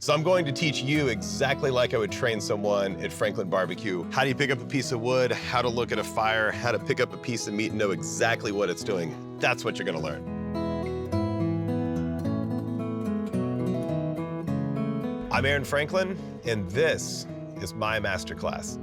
So I'm going to teach you exactly like I would train someone at Franklin Barbecue. How do you pick up a piece of wood, how to look at a fire, how to pick up a piece of meat and know exactly what it's doing. That's what you're gonna learn. I'm Aaron Franklin, and this is my masterclass.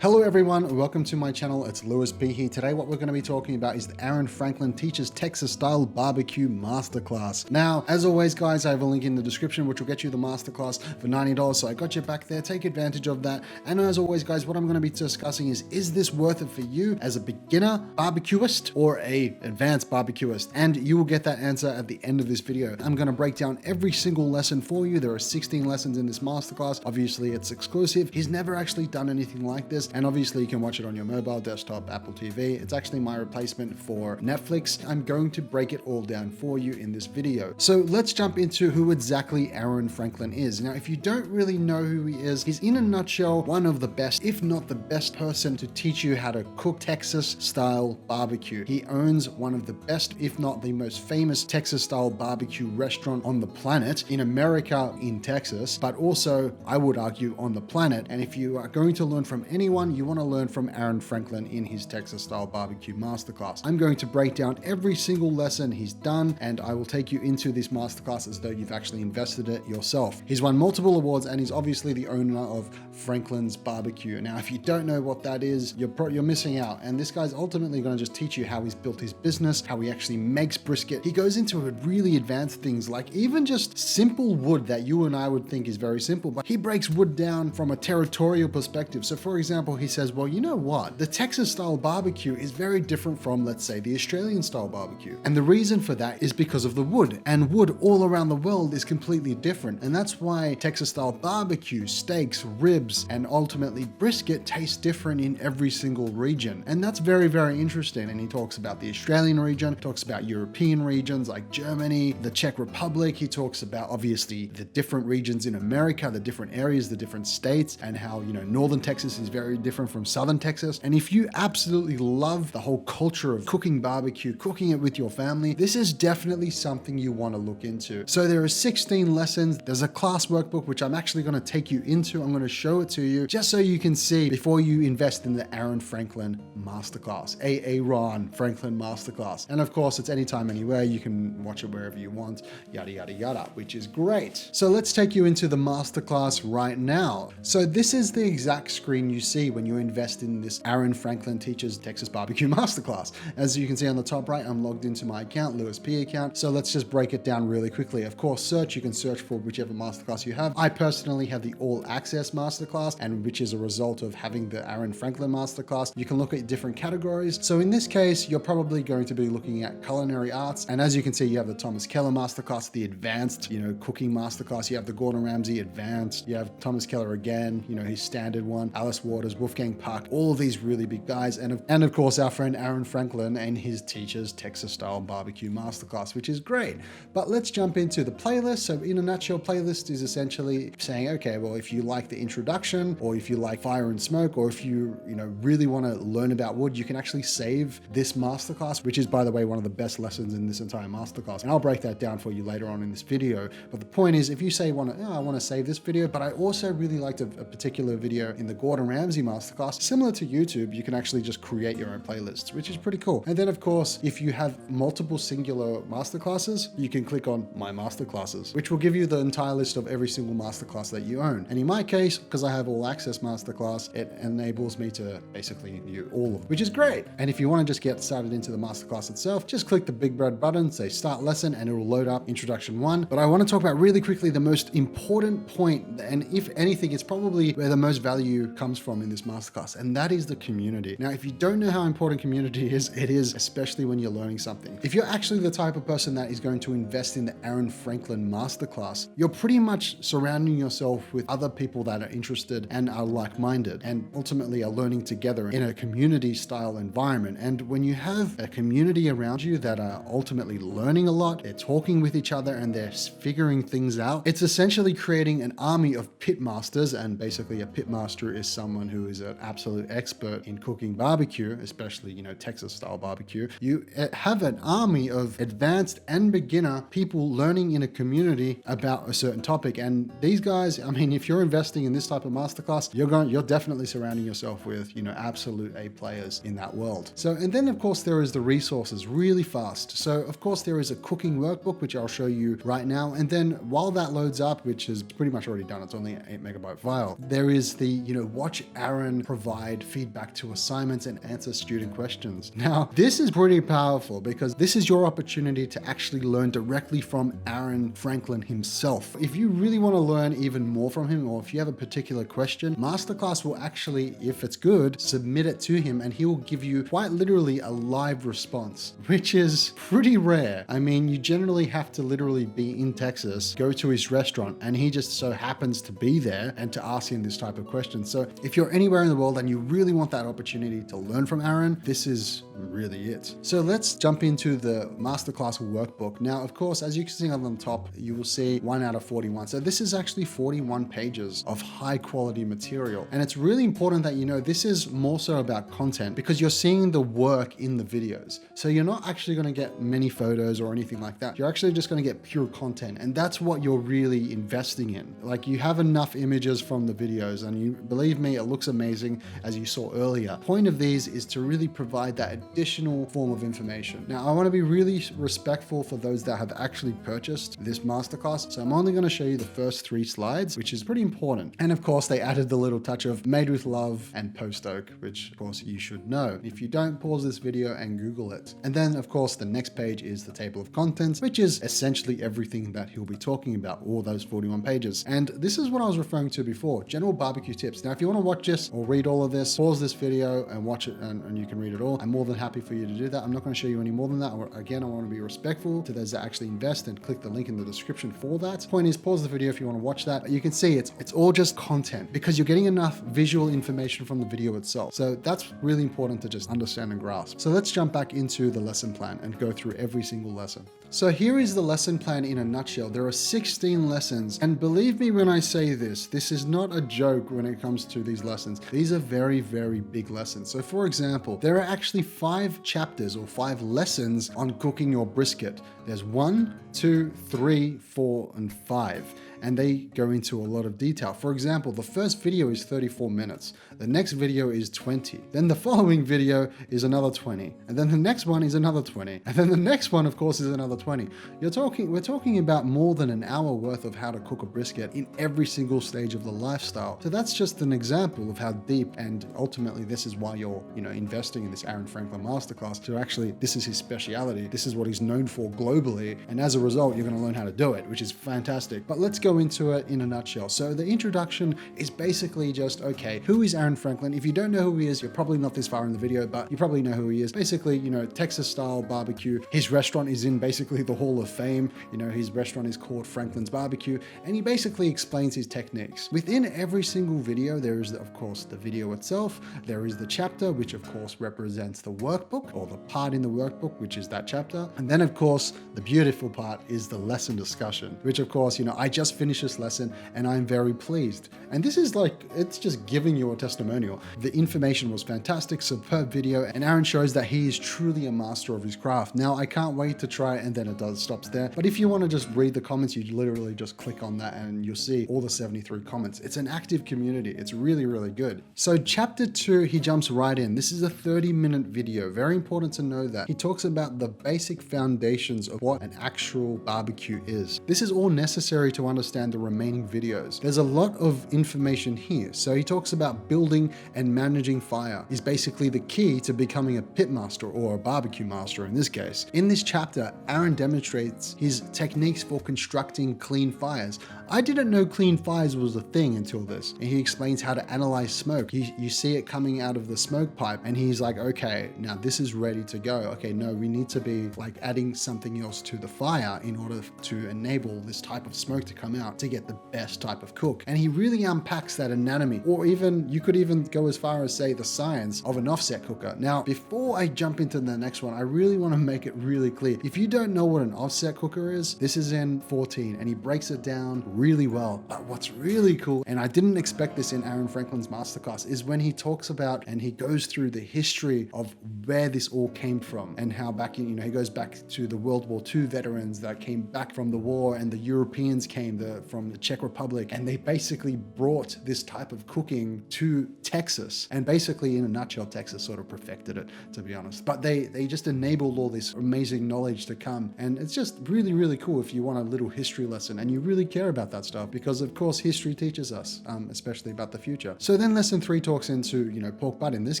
Hello everyone, welcome to my channel. It's Lewis B here. Today what we're going to be talking about is the Aaron Franklin Teaches Texas Style Barbecue Masterclass. Now, as always guys, I have a link in the description which will get you the masterclass for $90, so I got you back there. Take advantage of that. And as always guys, what I'm going to be discussing is this worth it for you as a beginner barbecuist or a advanced barbecuist? And you will get that answer at the end of this video. I'm going to break down every single lesson for you. There are 16 lessons in this masterclass. Obviously it's exclusive. He's never actually done anything like this. And obviously you can watch it on your mobile, desktop, Apple TV. It's actually my replacement for Netflix. I'm going to break it all down for you in this video. So let's jump into who exactly Aaron Franklin is. Now, if you don't really know who he is, he's in a nutshell, one of the best, if not the best person to teach you how to cook Texas style barbecue. He owns one of the best, if not the most famous Texas style barbecue restaurant on the planet, in America, in Texas, but also I would argue on the planet. And if you are going to learn from anyone, you want to learn from Aaron Franklin in his Texas Style Barbecue Masterclass. I'm going to break down every single lesson he's done, and I will take you into this masterclass as though you've actually invested it yourself. He's won multiple awards, and he's obviously the owner of Franklin's Barbecue. Now, if you don't know what that is, you're missing out. And this guy's ultimately going to just teach you how he's built his business, how he actually makes brisket. He goes into really advanced things, like even just simple wood that you and I would think is very simple, but he breaks wood down from a territorial perspective. So for example, he says, well, you know what? The Texas style barbecue is very different from, let's say, the Australian style barbecue. And the reason for that is because of the wood. And wood all around the world is completely different. And that's why Texas style barbecue, steaks, ribs, and ultimately brisket taste different in every single region. And that's very, very interesting. And he talks about the Australian region, talks about European regions like Germany, the Czech Republic. He talks about obviously the different regions in America, the different areas, the different states, and how, you know, Northern Texas is very different from Southern Texas. And if you absolutely love the whole culture of cooking barbecue, cooking it with your family, this is definitely something you want to look into. So there are 16 lessons. There's a class workbook, which I'm actually going to take you into. I'm going to show it to you just so you can see before you invest in the Aaron Franklin Masterclass, Aaron Franklin Masterclass. And of course, it's anytime, anywhere. You can watch it wherever you want, yada, yada, yada, which is great. So let's take you into the masterclass right now. So this is the exact screen you see when you invest in this Aaron Franklin Teaches Texas Barbecue Masterclass. As you can see on the top right, I'm logged into my account, Lewis P account. So let's just break it down really quickly. Of course, you can search for whichever masterclass you have. I personally have the All Access Masterclass, and which is a result of having the Aaron Franklin Masterclass. You can look at different categories. So in this case, you're probably going to be looking at culinary arts. And as you can see, you have the Thomas Keller Masterclass, the advanced, cooking masterclass. You have the Gordon Ramsay advanced. You have Thomas Keller again, his standard one, Alice Waters, Wolfgang Puck, all of these really big guys. And of course, our friend Aaron Franklin and his Teaches Texas Style Barbecue Masterclass, which is great. But let's jump into the playlist. So in a nutshell, playlist is essentially saying, okay, well, if you like the introduction, or if you like fire and smoke, or if you really want to learn about wood, you can actually save this masterclass, which is, by the way, one of the best lessons in this entire masterclass. And I'll break that down for you later on in this video. But the point is, if you say, I want to save this video, but I also really liked a particular video in the Gordon Ramsay masterclass, similar to YouTube, you can actually just create your own playlists, which is pretty cool. And then of course, if you have multiple singular masterclasses, you can click on My Masterclasses, which will give you the entire list of every single masterclass that you own. And in my case, because I have All Access Masterclass, it enables me to basically view all of them, which is great. And if you want to just get started into the masterclass itself, just click the big red button, say Start Lesson, and it will load up Introduction 1. But I want to talk about really quickly the most important point, and if anything, it's probably where the most value comes from in this masterclass, and that is the community. Now, if you don't know how important community is, it is, especially when you're learning something. If you're actually the type of person that is going to invest in the Aaron Franklin Masterclass, you're pretty much surrounding yourself with other people that are interested and are like-minded, and ultimately are learning together in a community style environment. And when you have a community around you that are ultimately learning a lot, they're talking with each other and they're figuring things out, it's essentially creating an army of pit masters. And basically a pit master is someone who who is an absolute expert in cooking barbecue, especially, Texas style barbecue. You have an army of advanced and beginner people learning in a community about a certain topic. And these guys, I mean, if you're investing in this type of masterclass, you're definitely surrounding yourself with, absolute A players in that world. So, and then of course there is the resources really fast. So of course there is a cooking workbook, which I'll show you right now. And then while that loads up, which is pretty much already done, it's only an 8 megabyte file, there is the, watch Aaron provide feedback to assignments and answer student questions. Now, this is pretty powerful because this is your opportunity to actually learn directly from Aaron Franklin himself. If you really want to learn even more from him, or if you have a particular question, Masterclass will actually, if it's good, submit it to him and he will give you quite literally a live response, which is pretty rare. I mean, you generally have to literally be in Texas, go to his restaurant, and he just so happens to be there and to ask him this type of question. So if you're anywhere in the world and you really want that opportunity to learn from Aaron, this is really it. So let's jump into the Masterclass workbook. Now, of course, as you can see on the top, you will see 1 out of 41. So this is actually 41 pages of high quality material. And it's really important that this is more so about content because you're seeing the work in the videos. So you're not actually going to get many photos or anything like that. You're actually just going to get pure content. And that's what you're really investing in. Like, you have enough images from the videos, and you believe me, it looks amazing as you saw earlier. Point of these is to really provide that additional form of information. Now, I want to be really respectful for those that have actually purchased this masterclass. So I'm only going to show you the first 3 slides, which is pretty important. And of course, they added the little touch of made with love and post oak, which of course you should know. If you don't, pause this video and Google it. And then of course, the next page is the table of contents, which is essentially everything that he'll be talking about, all those 41 pages. And this is what I was referring to before, general barbecue tips. Now, if you want to watch this or read all of this, pause this video and watch it, and you can read it all. I'm more than happy for you to do that. I'm not going to show you any more than that. Again, I want to be respectful to those that actually invest, and click the link in the description for that. Point is, pause the video if you want to watch that. You can see it's all just content because you're getting enough visual information from the video itself. So that's really important to just understand and grasp. So let's jump back into the lesson plan and go through every single lesson. So here is the lesson plan in a nutshell. There are 16 lessons, and believe me when I say this is not a joke when it comes to these lessons. These are very, very big lessons. So for example, there are actually 5 chapters or 5 lessons on cooking your brisket. There's 1, 2, 3, 4, and 5. And they go into a lot of detail. For example, the first video is 34 minutes. The next video is 20. Then the following video is another 20. And then the next one is another 20. And then the next one, of course, is another 20. We're talking about more than an hour worth of how to cook a brisket in every single stage of the lifestyle. So that's just an example of how deep, and ultimately this is why you're, investing in this Aaron Franklin Masterclass. So actually, this is his speciality. This is what he's known for globally. And as a result, you're going to learn how to do it, which is fantastic. But let's go into it in a nutshell. So the introduction is basically just, okay, who is Aaron Franklin? If you don't know who he is, you're probably not this far in the video, but you probably know who he is. Basically, Texas style barbecue. His restaurant is in basically the Hall of Fame. His restaurant is called Franklin's Barbecue, and he basically explains his techniques. Within every single video, there is, of course, the video itself. There is the chapter, which of course represents the workbook, or the part in the workbook, which is that chapter. And then of course, the beautiful part is the lesson discussion, which of course, I just finished this lesson and I'm very pleased. And this is it's just giving you a testimonial. The information was fantastic, superb video, and Aaron shows that he is truly a master of his craft. Now, I can't wait to try it, and then it stops there. But if you want to just read the comments, you literally just click on that and you'll see all the 73 comments. It's an active community. It's really, really good. So chapter 2, he jumps right in. This is a 30-minute video. Very important to know that. He talks about the basic foundations of what an actual barbecue is. This is all necessary to understand the remaining videos. There's a lot of information here. So he talks about building and managing fire is basically the key to becoming a pit master, or a barbecue master in this case. In this chapter, Aaron demonstrates his techniques for constructing clean fires. I didn't know clean fires was a thing until this. And he explains how to analyze smoke. You see it coming out of the smoke pipe, and he's like, okay, now this is ready to go. Okay, no, we need to be adding something else to the fire in order to enable this type of smoke to come come out to get the best type of cook. And he really unpacks that anatomy, or even you could even go as far as say the science of an offset cooker. Now, before I jump into the next one, I really want to make it really clear. If you don't know what an offset cooker is, this is in 14 and he breaks it down really well. But what's really cool, and I didn't expect this in Aaron Franklin's masterclass, is when he talks about and he goes through the history of where this all came from and how back in, he goes back to the World War II veterans that came back from the war, and the Europeans came from the Czech Republic, and they basically brought this type of cooking to Texas. And basically, in a nutshell, Texas sort of perfected it, to be honest. But they just enabled all this amazing knowledge to come. And it's just really, really cool if you want a little history lesson and you really care about that stuff, because of course history teaches us, especially about the future. So then lesson 3 talks into, pork butt in this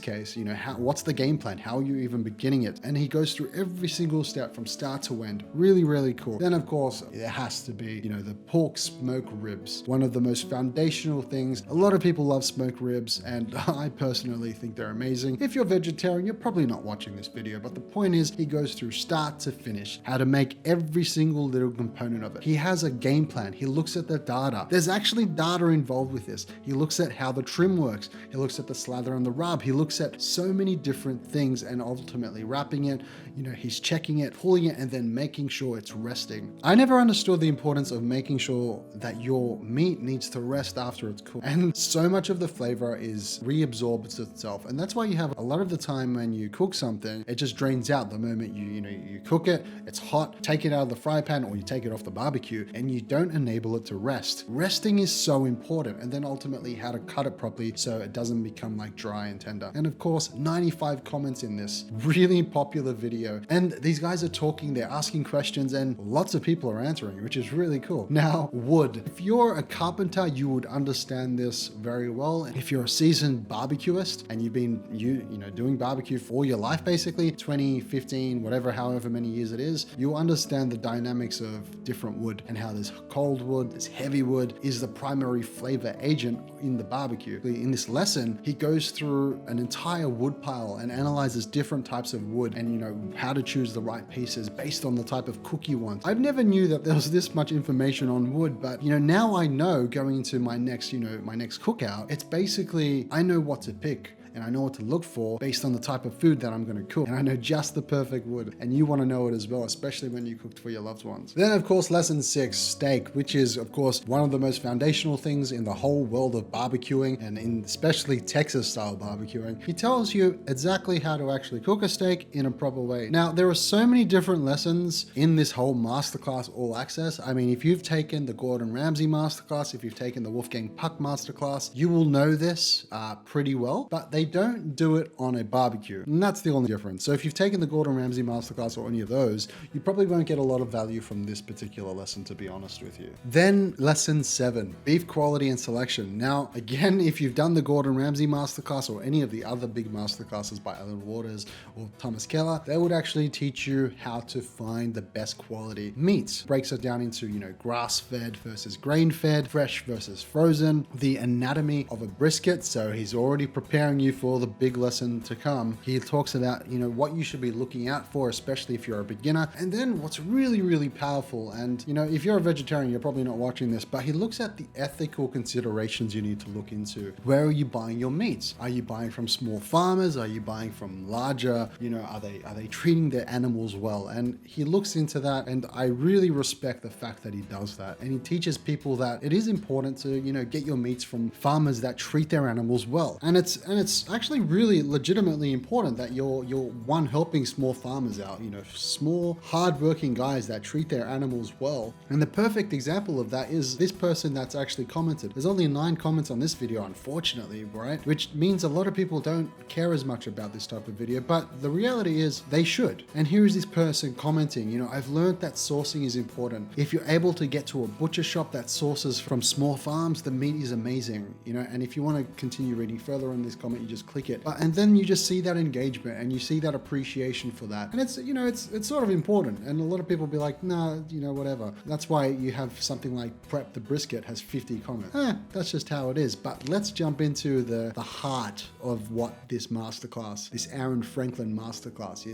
case, what's the game plan? How are you even beginning it? And he goes through every single step from start to end. Really, really cool. Then of course, there has to be, the pork smoke ribs. One of the most foundational things. A lot of people love smoke ribs, and I personally think they're amazing. If you're vegetarian, you're probably not watching this video, but the point is he goes through start to finish, how to make every single little component of it. He has a game plan. He looks at the data. There's actually data involved with this. He looks at how the trim works. He looks at the slather and the rub. He looks at so many different things, and ultimately wrapping it, he's checking it, pulling it, and then making sure it's resting. I never understood the importance of making sure that your meat needs to rest after it's cooked. And so much of the flavor is reabsorbs itself. And that's why you have a lot of the time when you cook something, it just drains out the moment you cook it. It's hot, take it out of the fry pan, or you take it off the barbecue, and you don't enable it to rest. Resting is so important. And then ultimately how to cut it properly so it doesn't become like dry and tender. And of course, 95 comments in this really popular video. And these guys are talking, they're asking questions, and lots of people are answering, which is really cool. Now, wood. If you're a carpenter, you would understand this very well. If you're a seasoned barbecuist and you've been doing barbecue for all your life, basically 20, 15, whatever, however many years it is, you understand the dynamics of different wood and how this cold wood, this heavy wood is the primary flavor agent in the barbecue. In this lesson, he goes through an entire wood pile and analyzes different types of wood and how to choose the right pieces based on the type of cook you want. I never knew that there was this much information on wood, but now I know going into my next cookout, it's basically, I know what to pick. And I know what to look for based on the type of food that I'm going to cook. And I know just the perfect wood. And you want to know it as well, especially when you cooked for your loved ones. Then, of course, lesson 6, steak, which is, of course, one of the most foundational things in the whole world of barbecuing, and in especially Texas style barbecuing. He tells you exactly how to actually cook a steak in a proper way. Now, there are so many different lessons in this whole masterclass all access. I mean, if you've taken the Gordon Ramsay masterclass, if you've taken the Wolfgang Puck masterclass, you will know this pretty well, but they don't do it on a barbecue. And that's the only difference. So if you've taken the Gordon Ramsay masterclass or any of those, you probably won't get a lot of value from this particular lesson, to be honest with you. Then lesson 7, beef quality and selection. Now, again, if you've done the Gordon Ramsay masterclass or any of the other big masterclasses by Alan Waters or Thomas Keller, they would actually teach you how to find the best quality meats. Breaks it down into, grass-fed versus grain-fed, fresh versus frozen, the anatomy of a brisket. So he's already preparing you for the big lesson to come. He talks about, what you should be looking out for, especially if you're a beginner. And then what's really, really powerful, and if you're a vegetarian, you're probably not watching this, but he looks at the ethical considerations you need to look into. Where are you buying your meats? Are you buying from small farmers? Are you buying from larger, are they treating their animals well? And he looks into that, and I really respect the fact that he does that. And he teaches people that it is important to, get your meats from farmers that treat their animals well. And it's actually really legitimately important that you're helping small farmers out, small hardworking guys that treat their animals well. And the perfect example of that is this person that's actually commented. There's only 9 comments on this video, unfortunately, right? Which means a lot of people don't care as much about this type of video, but the reality is they should. And here is this person commenting, I've learned that sourcing is important. If you're able to get to a butcher shop that sources from small farms, the meat is amazing, and if you want to continue reading further on this comment you just click it. And then you just see that engagement and you see that appreciation for that. And it's, it's sort of important. And a lot of people be like, nah, whatever. That's why you have something like Prep the Brisket has 50 comments. That's just how it is. But let's jump into the heart of what this masterclass, this Aaron Franklin masterclass,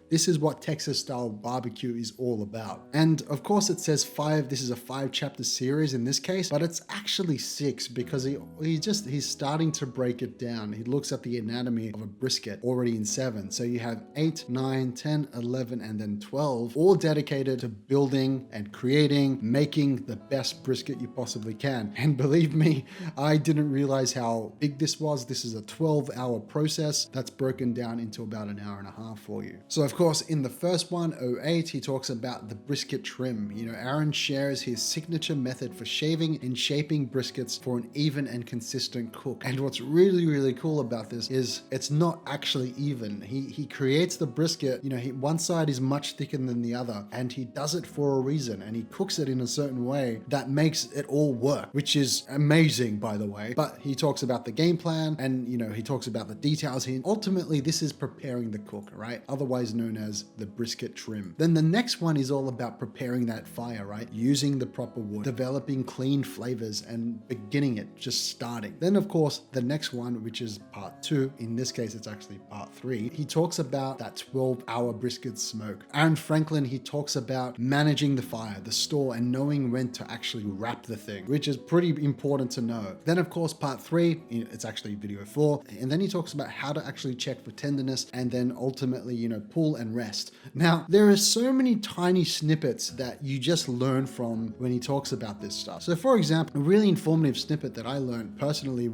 this is what Texas style barbecue is all about. And of course it says 5, this is a 5-chapter series in this case, but it's actually 6 because he's starting to break it down. He looks at the anatomy of a brisket already in 7. So you have 8, 9, 10, 11, and then 12, all dedicated to building and creating, making the best brisket you possibly can. And believe me, I didn't realize how big this was. This is a 12-hour process that's broken down into about an hour and a half for you. So of course, in the first one, 08, he talks about the brisket trim. Aaron shares his signature method for shaving and shaping briskets for an even and consistent cook. And what's really, really cool about this is it's not actually even. He creates the brisket, one side is much thicker than the other, and he does it for a reason, and he cooks it in a certain way that makes it all work, which is amazing, by the way. But he talks about the game plan, and he talks about the details. Ultimately, this is preparing the cook, right? Otherwise known as the brisket trim. Then the next one is all about preparing that fire, right? Using the proper wood, developing clean flavors, and beginning it, just starting. Then of course, the next one, which is part 2, in this case, it's actually part 3. He talks about that 12-hour brisket smoke. Aaron Franklin, he talks about managing the fire, the store, and knowing when to actually wrap the thing, which is pretty important to know. Then of course, part 3, it's actually video 4. And then he talks about how to actually check for tenderness, and then ultimately, pull and rest. Now, there are so many tiny snippets that you just learn from when he talks about this stuff. So for example, a really informative snippet that I learned personally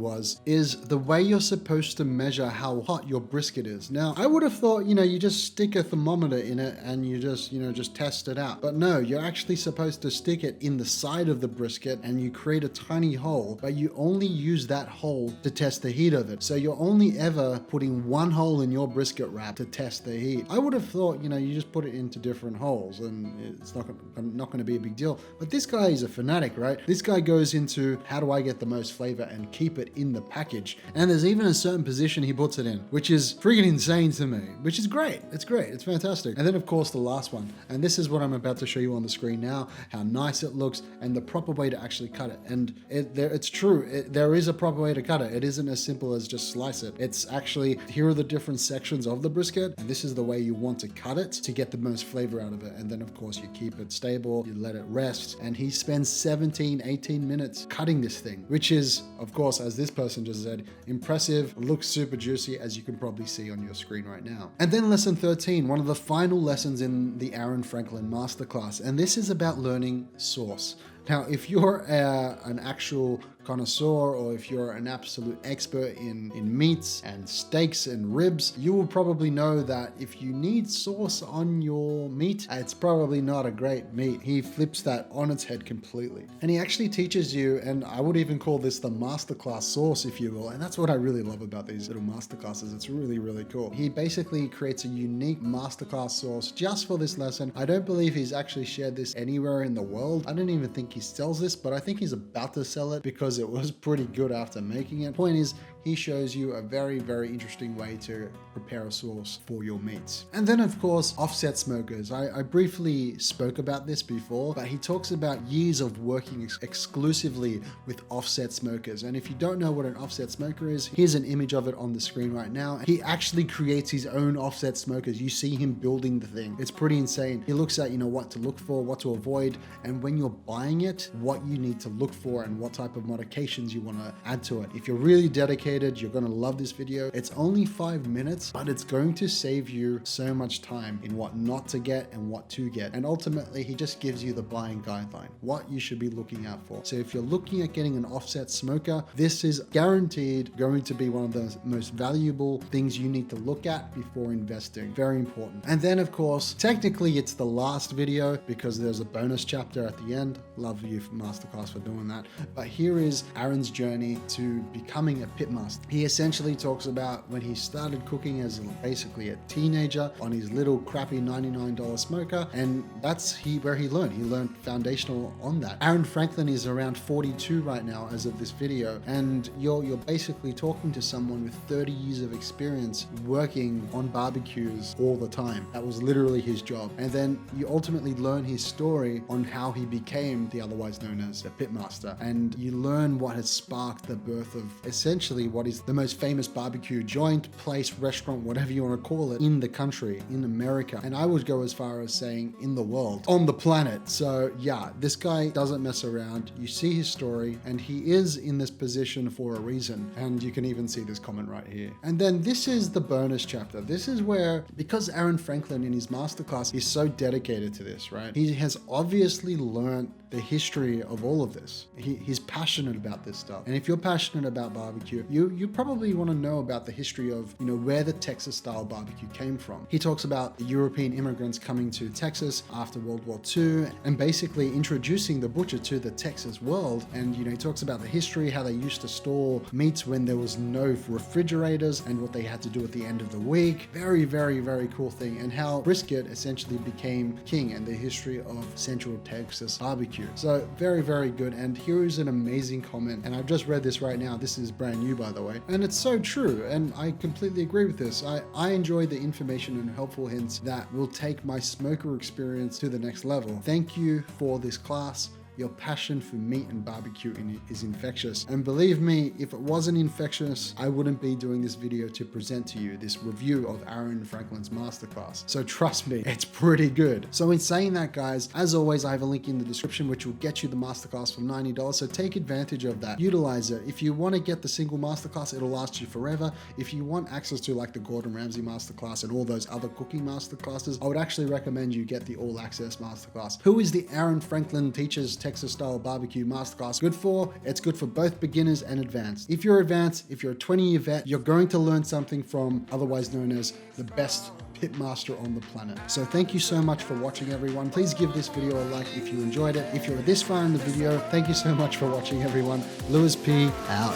is the way you're supposed to measure how hot your brisket is. Now, I would have thought, you just stick a thermometer in it and you just test it out. But no, you're actually supposed to stick it in the side of the brisket and you create a tiny hole, but you only use that hole to test the heat of it. So you're only ever putting one hole in your brisket wrap to test the heat. I would have thought, you just put it into different holes and it's not going to be a big deal. But this guy is a fanatic, right? This guy goes into how do I get the most flavor and keep it in the package. And there's even a certain position he puts it in, which is freaking insane to me, which is great. It's great. It's fantastic. And then of course the last one, and this is what I'm about to show you on the screen now, how nice it looks and the proper way to actually cut it. And it's true. There is a proper way to cut it. It isn't as simple as just slice it. It's actually, here are the different sections of the brisket, and this is the way you want to cut it to get the most flavor out of it. And then of course you keep it stable, you let it rest, and he spends 18 minutes cutting this thing, which is, of course, as this person just said, impressive, looks super juicy, as you can probably see on your screen right now. And then lesson 13, one of the final lessons in the Aaron Franklin Masterclass, and this is about learning sauce. Now, if you're an actual connoisseur, or if you're an absolute expert in meats and steaks and ribs, you will probably know that if you need sauce on your meat, it's probably not a great meat. He flips that on its head completely. And he actually teaches you, and I would even call this the masterclass sauce, if you will. And that's what I really love about these little masterclasses. It's really, really cool. He basically creates a unique masterclass sauce just for this lesson. I don't believe he's actually shared this anywhere in the world. I don't even think he sells this, but I think he's about to sell it because it was pretty good after making it. Point is, he shows you a very, very interesting way to prepare a sauce for your meats. And then of course, offset smokers. I briefly spoke about this before, but he talks about years of working exclusively with offset smokers. And if you don't know what an offset smoker is, here's an image of it on the screen right now. He actually creates his own offset smokers. You see him building the thing. It's pretty insane. He looks at, what to look for, what to avoid, and when you're buying it, what you need to look for and what type of modifications you want to add to it. If you're really dedicated, you're going to love this video. It's only 5 minutes, but it's going to save you so much time in what not to get and what to get. And ultimately, he just gives you the buying guideline, what you should be looking out for. So if you're looking at getting an offset smoker, this is guaranteed going to be one of the most valuable things you need to look at before investing. Very important. And then of course, technically it's the last video because there's a bonus chapter at the end. Love you, Masterclass, for doing that. But here is Aaron's journey to becoming a pit pitmaster. He essentially talks about when he started cooking as basically a teenager on his little crappy $99 smoker, and that's where he learned. He learned foundational on that. Aaron Franklin is around 42 right now as of this video, and you're basically talking to someone with 30 years of experience working on barbecues all the time. That was literally his job. And then you ultimately learn his story on how he became the otherwise known as the pitmaster, and you learn what has sparked the birth of essentially what is the most famous barbecue joint, place, restaurant, whatever you want to call it, in the country, in America, and I would go as far as saying in the world, on the planet. So yeah, this guy doesn't mess around. You see his story, and he is in this position for a reason, and you can even see this comment right here. And then this is the bonus chapter. This is where, because Aaron Franklin in his masterclass is so dedicated to this, right? He has obviously learned the history of all of this. He's passionate about this stuff. And if you're passionate about barbecue, you probably want to know about the history of, where the Texas style barbecue came from. He talks about the European immigrants coming to Texas after World War II and basically introducing the butcher to the Texas world. And, he talks about the history, how they used to store meats when there was no refrigerators and what they had to do at the end of the week. Very, very, very cool thing. And how brisket essentially became king and the history of Central Texas barbecue. So very, very good. And here is an amazing comment. And I've just read this right now. This is brand new, by the way. And it's so true. And I completely agree with this. I enjoy the information and helpful hints that will take my smoker experience to the next level. Thank you for this class. Your passion for meat and barbecue is infectious. And believe me, if it wasn't infectious, I wouldn't be doing this video to present to you this review of Aaron Franklin's masterclass. So trust me, it's pretty good. So in saying that, guys, as always, I have a link in the description which will get you the masterclass for $90. So take advantage of that. Utilize it. If you want to get the single masterclass, it'll last you forever. If you want access to like the Gordon Ramsay masterclass and all those other cooking masterclasses, I would actually recommend you get the all access masterclass. Who is the Aaron Franklin Teaches Texas Style Barbecue Masterclass good for? It's good for both beginners and advanced. If you're advanced, if you're a 20-year vet, you're going to learn something from otherwise known as the best pitmaster on the planet. So thank you so much for watching, everyone. Please give this video a like if you enjoyed it. If you're this far in the video, thank you so much for watching, everyone. Louis P. out.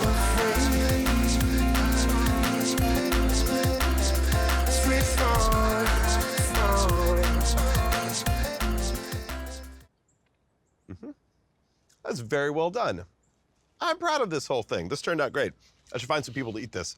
That's very well done. I'm proud of this whole thing. This turned out great. I should find some people to eat this.